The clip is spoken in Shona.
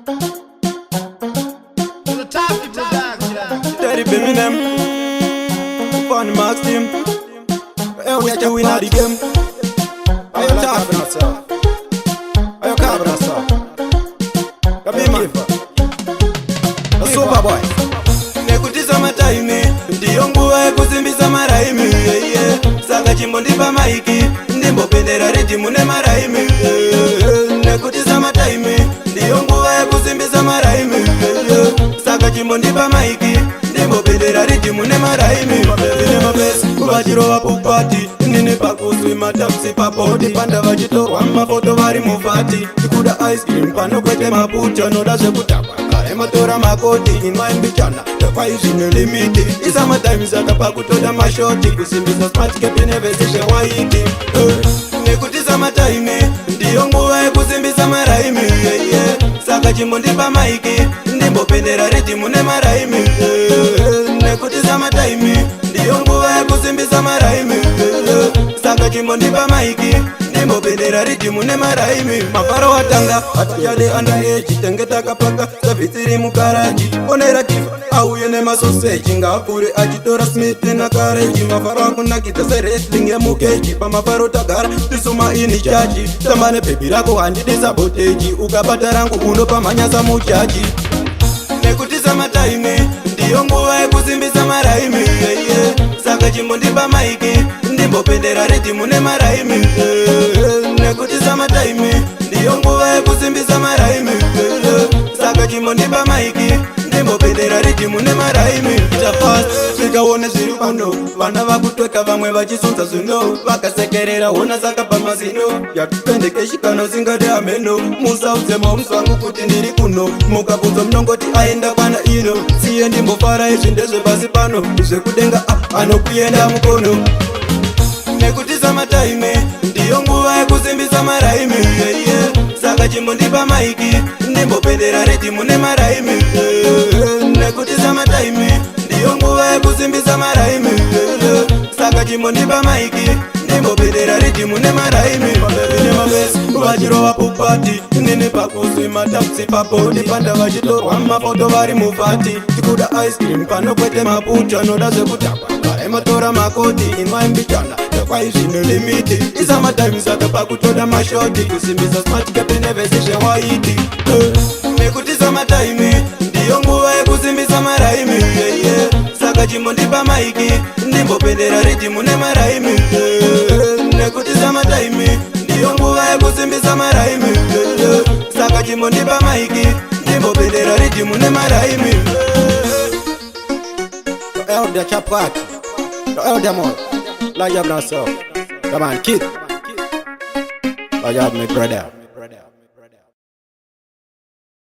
Teddy baby them Fun Max team. We are doing the game. Are you talking yourself? Are you calling yourself? Kabima The super boy Nekutiza mataimi ndiyo nguva yekusimbisa maraimi Saka chimbo ndipa maiki ndimbopendera redi mune maraimi Nekutiza mataimi ndiyo nguva yekusimbisa maraimi Saka chimbo ndipa maiki ndimbopendera redi mune maraimi Mabebe mabesi kuvachirova pupati nini pakuswi matapsi papoti panda vachitorwa mafoto vari mufati chikuda ice cream pano kwete maputi anoda zvekutapa matora makoti inwaimbichana takwaizvine limiti isamatimes akapakutoda mashoti kusimbisa smart cap nevesishe waiti nekuti samataime ndiyo nguva yekusimbisa maraimi saka chimbondipa maiki ndimbopendera redi mune maraimi nekuti samataime ndiyo nguva yekusimbisa maraimi saka chimbondipa maiki ndimbopendera redi mune maraimi mafaro watanga atachade underage tenge takapaka savhitsiri mukaraji onera tifa auye nemasoseji ngaapfure achitora smith nakareji mafaro akunakita serestling yemukeji pamafaro tagara tisuma ini chaji tamba nebhebhi rako handidisaboteji ukabata rangu unopamhanyasa muchaji nekuti samataime ndiyo nguva yekusimbisa maraimi saka chimbondipa maiki ndimbopendera redi mune maraimi nekuti samataime ndiyo nguva yekusimbisa maraimi saka chimbondipa maiki ndimbopendera redi mune maraimi ita fast zvikaone zviri pano vana vakutweka vamwe vachisunza zvino vakasekerera hona saka pamazino yatupendekeshikano zingade ameno musaudze maumzvangu kuti ndiri kuno mukabvunzo munongoti aenda kwana ino siye ndimbofara izvi ndezvepasi pano zvekudenga anokuenda mukono nekuti samataime ndiyo nguva yekusimbisa maraimi saka chimbondipa maiki ndimbopendera redi mune maraimi nekuti samataime ndiyo nguva yekusimbisa maraimi saka chimbondipa maiki ndimbopendera redi mune maraimi mabebe nemabesi vachirova pupati nini pakuswi matapsi papoti panda vachitorwa mafoto vari mufati tikuda ice cream pano kwete maputi anoda zvekutapa matora makoti inwaimbichana takwaizvine limiti isamatimes akapakutoda mashoti kusimbisa smart cap nevesishe waiti nekuti samataime ndiyo nguva yekusimbisa maraimi saka chimbondipa maiki ndimbopendera redi mune maraimi nekuti samataime ndiyo nguva yekusimbisa maraimi saka chimbondipa maiki ndimbopendera redi mune maraimi Elder Chapat Elder Mon Love yourself. Come on, kid. Love my brother.